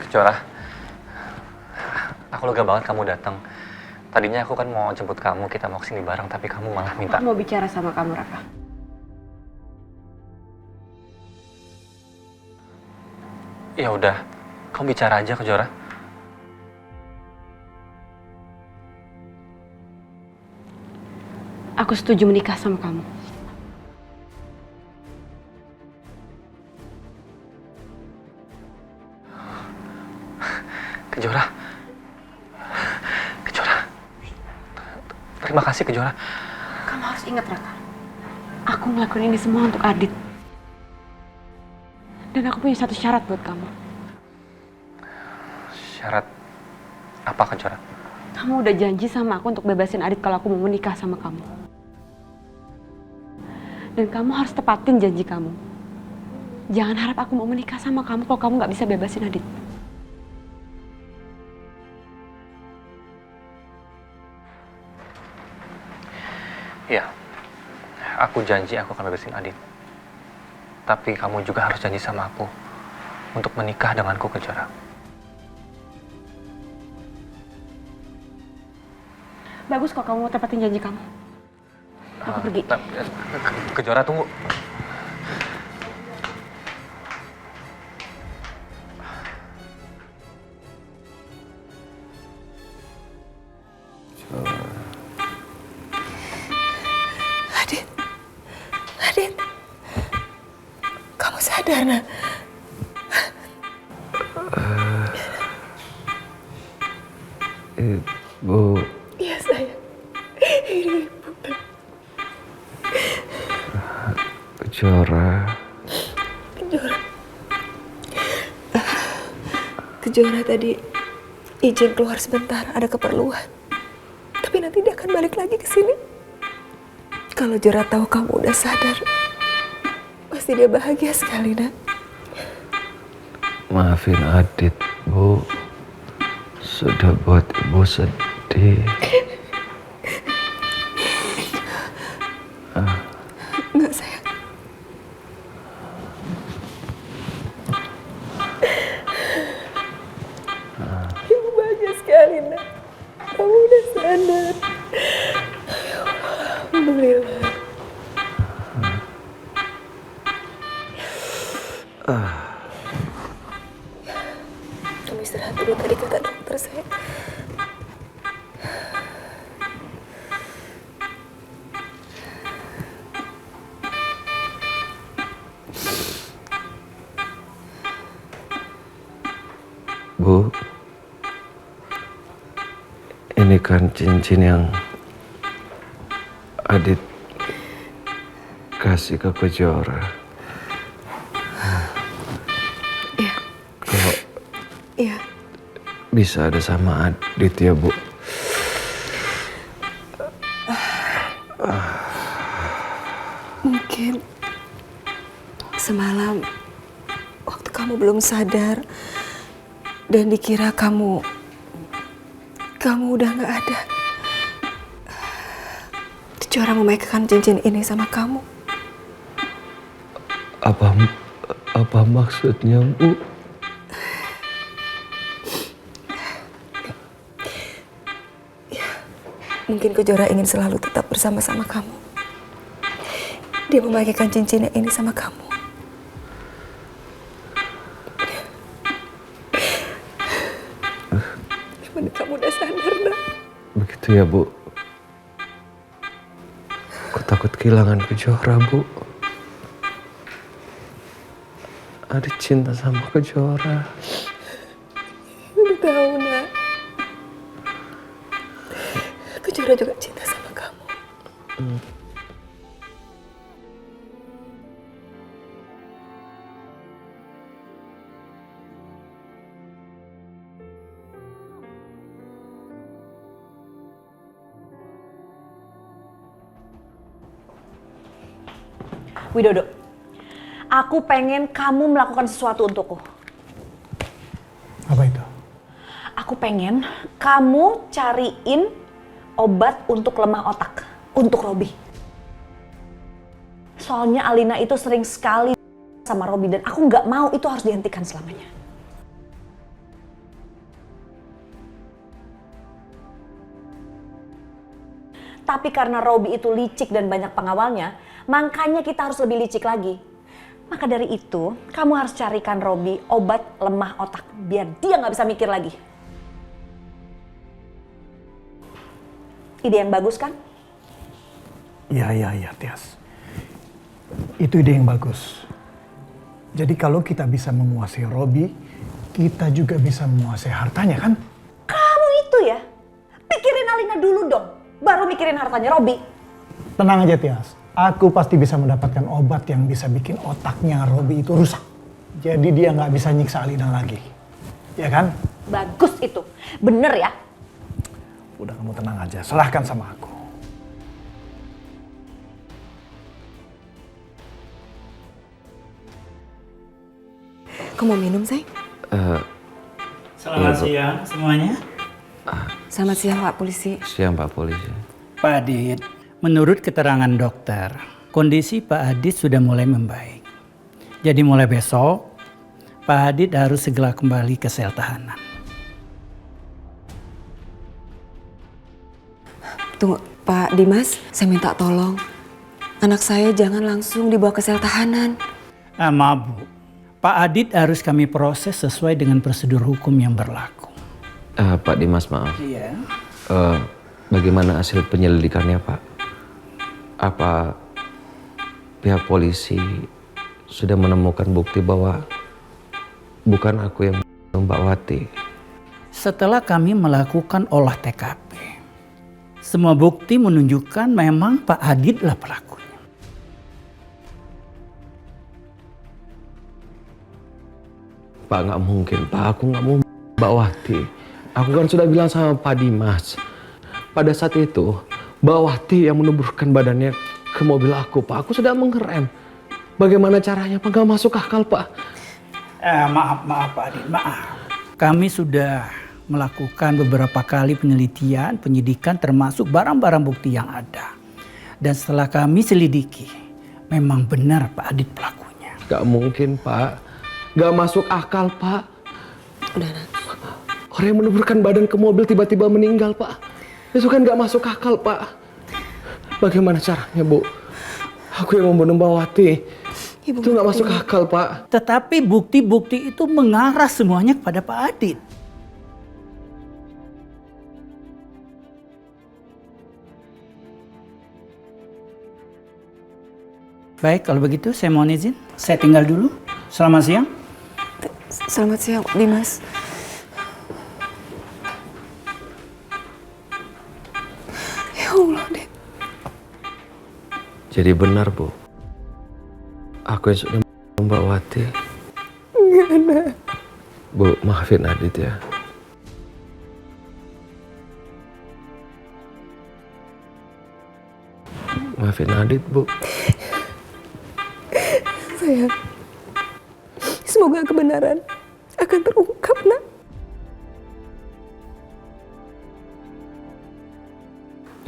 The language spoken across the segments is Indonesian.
Cora, aku lega banget kamu datang. Tadinya aku kan mau jemput kamu, kita mau kesini bareng, tapi kamu malah minta. Aku mau bicara sama kamu, Raka. Ya udah, kamu bicara aja ke Jora. Aku setuju menikah sama kamu. Kejora. Kejora. Terima kasih Kejora. Kamu harus ingat, Raka. Aku ngelakuin ini semua untuk Adit. Dan aku punya satu syarat buat kamu. Syarat apa Kejora? Kamu udah janji sama aku untuk bebasin Adit kalau aku mau menikah sama kamu. Dan kamu harus tepatin janji kamu. Jangan harap aku mau menikah sama kamu kalau kamu nggak bisa bebasin Adit. Iya, aku janji aku akan bebasin Adit. Tapi kamu juga harus janji sama aku untuk menikah denganku Kejora. Bagus kok kamu mau tepatin janji kamu. Aku pergi. Kejora tunggu. Adit, kamu sadar, nak? Ibu. Iya, sayang. Ini ibu. Kejora. Kejora tadi izin keluar sebentar, ada keperluan. Tapi nanti dia akan balik lagi ke sini. Kalau Jora tahu kamu udah sadar, pasti dia bahagia sekali, nak. Maafin Adit, Bu. Sudah buat Ibu sedih. Enggak, sayang. Ibu bahagia sekali, nak. Kamu udah sadar. Ya Allah, alhamdulillah. Kamu istirahat dulu, tadi kata dokter, sayang. Bu, ini kan cincin yang Adit kasih ke Kejora. Iya. Kalau Iya. bisa ada sama Adit ya, Bu. Mungkin semalam waktu kamu belum sadar dan dikira kamu udah nggak ada. Jora memainkan cincin ini sama kamu. Apa maksudnya, Bu? Ya, mungkin Kejora ingin selalu tetap bersama-sama kamu. Dia memakai cincinnya ini sama kamu. Gimana kamu udah sadar, nak? Begitu ya, Bu. Aku takut kehilangan Kejora, Bu. Adit cinta sama Kejora. Udah tahu, nak. Kejora juga cinta sama kamu. Widodo, aku pengen kamu melakukan sesuatu untukku. Apa itu? Aku pengen kamu cariin obat untuk lemah otak untuk Robi. Soalnya Alina itu sering sekali sama Robi dan aku nggak mau itu harus dihentikan selamanya. Tapi karena Robi itu licik dan banyak pengawalnya, makanya kita harus lebih licik lagi. Maka dari itu, kamu harus carikan Robi obat lemah otak biar dia nggak bisa mikir lagi. Ide yang bagus kan? Iya, Tias. Itu ide yang bagus. Jadi kalau kita bisa menguasai Robi, kita juga bisa menguasai hartanya kan? Kamu itu ya, pikirin Alina dulu dong, baru mikirin hartanya Robi. Tenang aja Tias, aku pasti bisa mendapatkan obat yang bisa bikin otaknya Robi itu rusak. Jadi dia nggak bisa nyiksa Alina lagi. Ya kan? Bagus itu, bener ya. Udah kamu tenang aja, serahkan sama aku. Kamu mau minum, sayang? Selamat siang semuanya. Selamat siang, Pak Polisi. Siang Pak Polisi. Pak Adit, menurut keterangan dokter, kondisi Pak Adit sudah mulai membaik. Jadi mulai besok, Pak Adit harus segera kembali ke sel tahanan. Tunggu, Pak Dimas, saya minta tolong. Anak saya jangan langsung dibawa ke sel tahanan. Maaf Bu, Pak Adit harus kami proses sesuai dengan prosedur hukum yang berlaku. Pak Dimas maaf. Iya. Bagaimana hasil penyelidikannya Pak? Apa pihak polisi sudah menemukan bukti bahwa bukan aku yang Mbak Wati? Setelah kami melakukan olah TKP, semua bukti menunjukkan memang Pak Adit lah pelakunya. Pak nggak mungkin Pak, aku nggak mau Mbak Wati. Aku kan sudah bilang sama Pak Dimas. Pada saat itu Mbak Wati yang menuburkan badannya ke mobil aku Pak. Aku sudah mengerem. Bagaimana caranya Pak? Nggak masuk akal Pak. Maaf Pak Adit, maaf. Kami sudah melakukan beberapa kali penelitian, penyidikan termasuk barang-barang bukti yang ada. Dan setelah kami selidiki, memang benar Pak Adit pelakunya. Nggak mungkin Pak. Nggak masuk akal Pak. Udah, Nak. Orang yang menuburkan badan ke mobil tiba-tiba meninggal Pak. Itu kan nggak masuk akal Pak. Bagaimana caranya Bu? Aku yang membunuh Mbak Wati. Ibu Itu nggak masuk akal Pak. Tetapi bukti-bukti itu mengarah semuanya kepada Pak Adit. Baik, kalau begitu saya mohon izin. Saya tinggal dulu. Selamat siang. Selamat siang, Dimas. Ya Allah, Dit. Jadi benar Bu. Aku yang sudah Mbak Wati. Bu, maafin Adit ya. Maafin Adit Bu. Sayang, semoga kebenaran akan terungkap, Nak.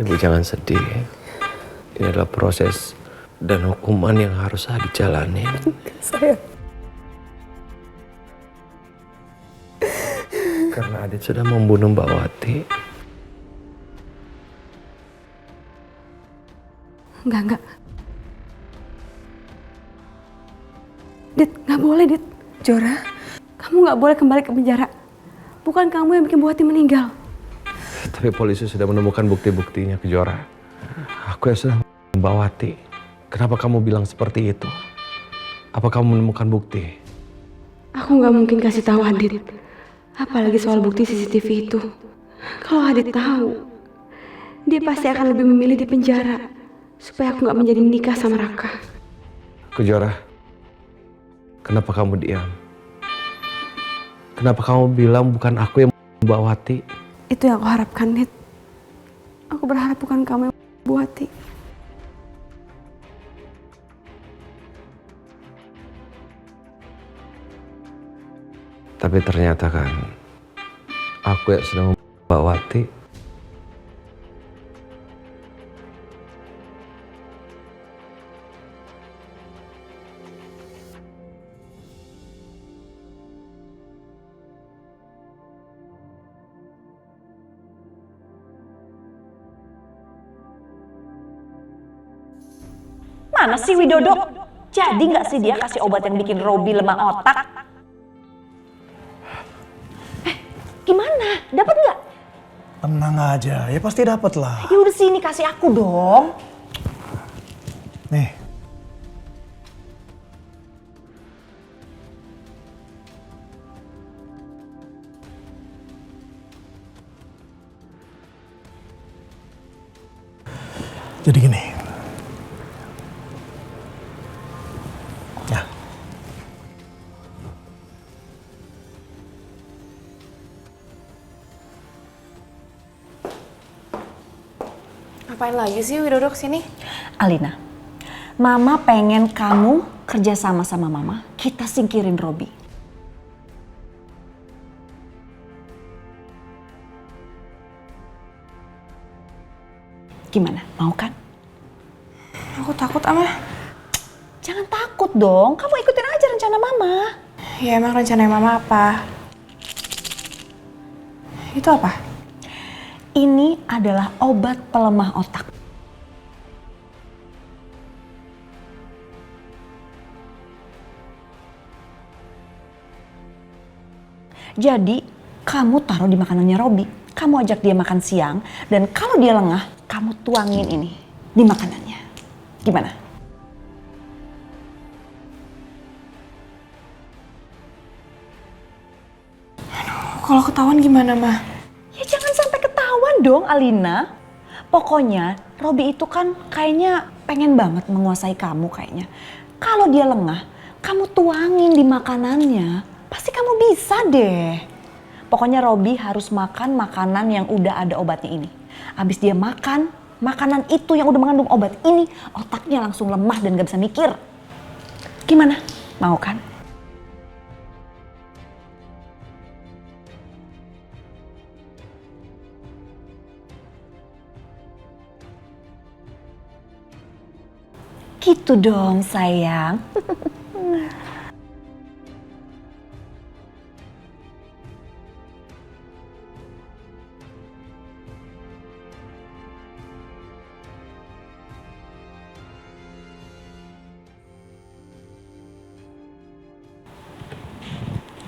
Ibu jangan sedih. Ini adalah proses dan hukuman yang harus Adit jalani. Sayang. Karena Adit sudah membunuh Mbak Wati. Enggak. Dit, nggak boleh, Dit. Jora, Kamu nggak boleh kembali ke penjara. Bukan kamu yang bikin Bu Wati meninggal. Tapi polisi sudah menemukan bukti-buktinya Kejora. Aku yang sudah Mbak Wati. Kenapa kamu bilang seperti itu? Apa kamu menemukan bukti? Aku nggak mungkin kasih tahu Adit. Apalagi soal bukti CCTV itu. Kalau Adit tahu, dia pasti akan lebih memilih di penjara supaya aku nggak menjadi menikah sama Raka. Kejora, kenapa kamu diam? Kenapa kamu bilang bukan aku yang Mbak Wati? Itu yang aku harapkan, Dit. Aku berharap bukan kamu yang Bu Wati. Tapi ternyata kan, aku yang sudah Mbak Wati. Gimana sih Widodo? Jadi nggak sih dia kasih obat yang bikin Robi lemah otak? Gimana? Dapat nggak? Tenang aja, ya pasti dapat lah. Ya udah sini kasih aku dong. Nih. Jadi gini. Ya. Ngapain lagi sih Widodo kesini? Alina, Mama pengen kamu kerja sama Mama. Kita singkirin Robi. Gimana? Mau kan? Aku takut Ama. Jangan takut dong. Kamu ikutin aja rencana Mama. Ya emang rencana Mama apa? Itu apa? Ini adalah obat pelemah otak. Jadi, kamu taruh di makanannya Robi. Kamu ajak dia makan siang. Dan kalau dia lengah, kamu tuangin ini di makanannya. Gimana? Kalau ketahuan gimana, Ma? Ya jangan sampai ketahuan dong, Alina. Pokoknya, Robi itu kan kayaknya pengen banget menguasai kamu kayaknya. Kalau dia lengah, kamu tuangin di makanannya. Pasti kamu bisa deh. Pokoknya Robi harus makan makanan yang udah ada obatnya ini. Abis dia makan, makanan itu yang udah mengandung obat ini, otaknya langsung lemah dan gak bisa mikir. Gimana? Mau kan? Gitu dong sayang.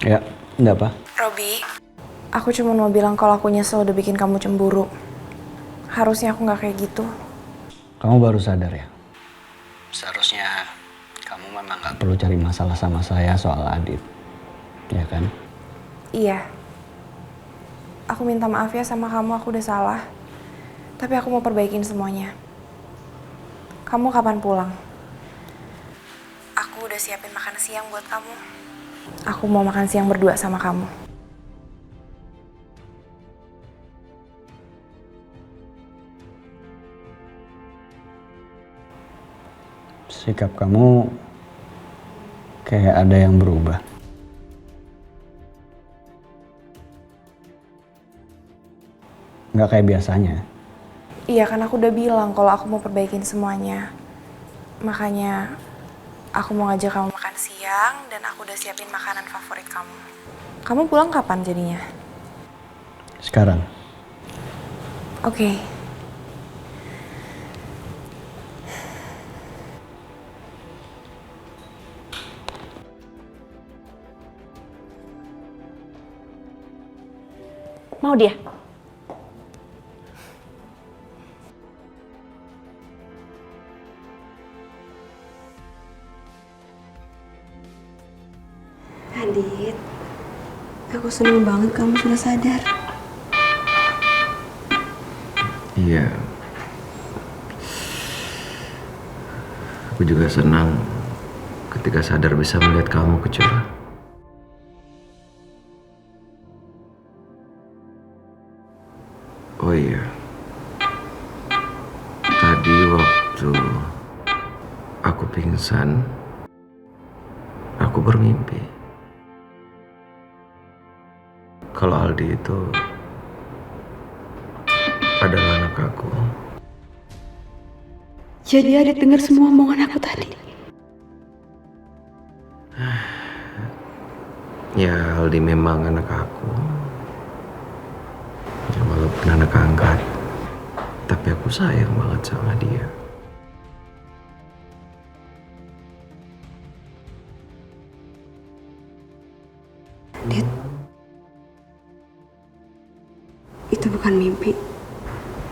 Ya, enggak apa? Robi, aku cuma mau bilang kalau aku nyesel udah bikin kamu cemburu. Harusnya aku nggak kayak gitu. Kamu baru sadar ya? Seharusnya kamu memang nggak perlu cari masalah sama saya soal Adit. Ya kan? Iya. Aku minta maaf ya sama kamu, aku udah salah. Tapi aku mau perbaikin semuanya. Kamu kapan pulang? Aku udah siapin makan siang buat kamu. Aku mau makan siang berdua sama kamu. Sikap kamu kayak ada yang berubah. Nggak kayak biasanya. Iya kan aku udah bilang kalau aku mau perbaikin semuanya. Makanya aku mau ngajak kamu makan siang dan aku udah siapin makanan favorit kamu. Kamu pulang kapan jadinya? Sekarang. Oke. Mau dia? Adit, aku seneng banget kamu sudah sadar. Iya. Aku juga senang ketika sadar bisa melihat kamu kecewa. Oh iya. Tadi waktu aku pingsan, aku bermimpi kalau Aldi itu adalah anak aku. Jadi Adit dengar semua omongan aku tadi. Ya, Aldi memang anak aku. Ya, walaupun anak angkat, tapi aku sayang banget sama dia. Itu bukan mimpi.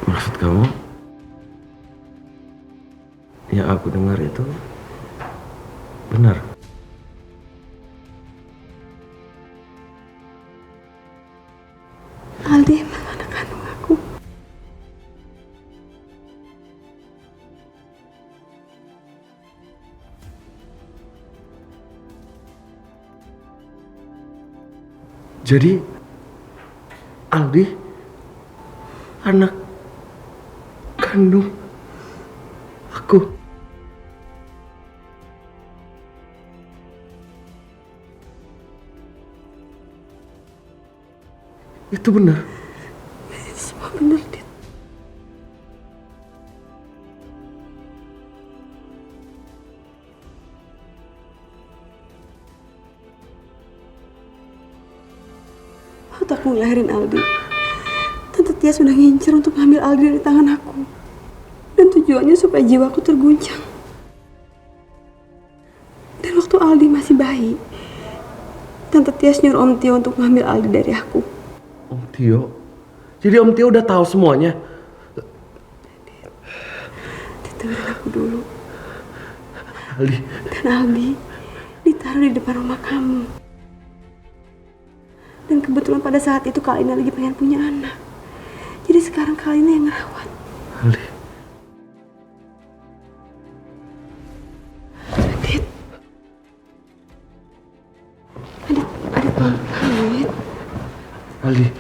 Maksud kamu? Yang aku dengar itu benar. Aldi emang anak kandung aku. Jadi Aldi anak kandung aku. Itu benar. Semua benar, Dit. Waktu aku ngelahirin Aldi, Tante Tia sudah ngincer untuk ngambil Aldi dari tangan aku. Dan tujuannya supaya jiwaku terguncang. Dan waktu Aldi masih bayi, Tante Tia nyuruh Om Tio untuk ngambil Aldi dari aku. Om Tio? Jadi Om Tio udah tahu semuanya? Dengerin aku dulu. Aldi. Dan Aldi ditaruh di depan rumah kamu. Dan kebetulan pada saat itu Kalina lagi pengen punya anak. Jadi sekarang Kalina yang ngerawat. Aldi. Adit. Adit pelan-pelan, Adit.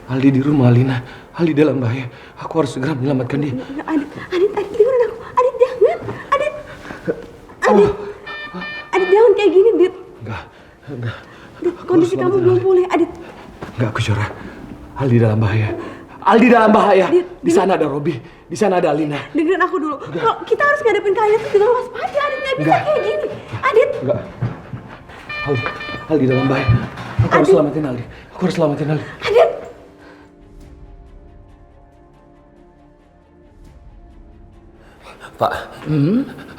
Aldi di rumah Alina. Aldi dalam bahaya. Aku harus segera menyelamatkan dia. Adit, dengerin aku. Adit, jangan. Adit, jangan kayak gini, Dit. Enggak. Dit, kondisi kamu belum pulih, Adit. Enggak, aku Syura. Aldi dalam bahaya. Aldi dalam bahaya. Di sana ada Robi. Di sana ada Alina. Dengerin aku dulu. Kalau kita harus ngadepin Kalina tuh dengan waspada, Adit. Nggak bisa kayak gini. Adit. Enggak. Aldi dalam bahaya. Aku harus selamatin Aldi. Adit. Pak,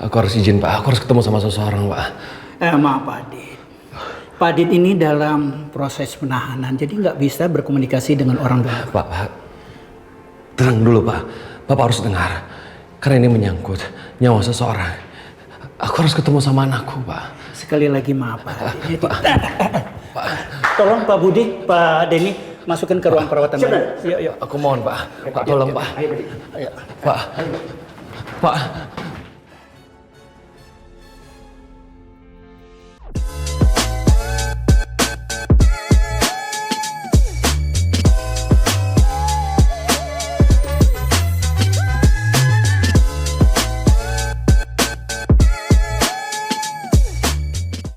aku harus izin Pak. Aku harus ketemu sama seseorang Pak. Maaf Pak Adit. Pak Adit ini dalam proses penahanan, jadi nggak bisa berkomunikasi dengan orang dulu. Pak, tenang dulu Pak. Bapak harus dengar. Karena ini menyangkut nyawa seseorang. Aku harus ketemu sama anakku Pak. Sekali lagi maaf Pak Adit. Tolong Pak Budi, Pak Denny, masukkan ke ruang perawatan. Yuk. Aku mohon Pak. Pak tolong Pak. Ayo. Pak.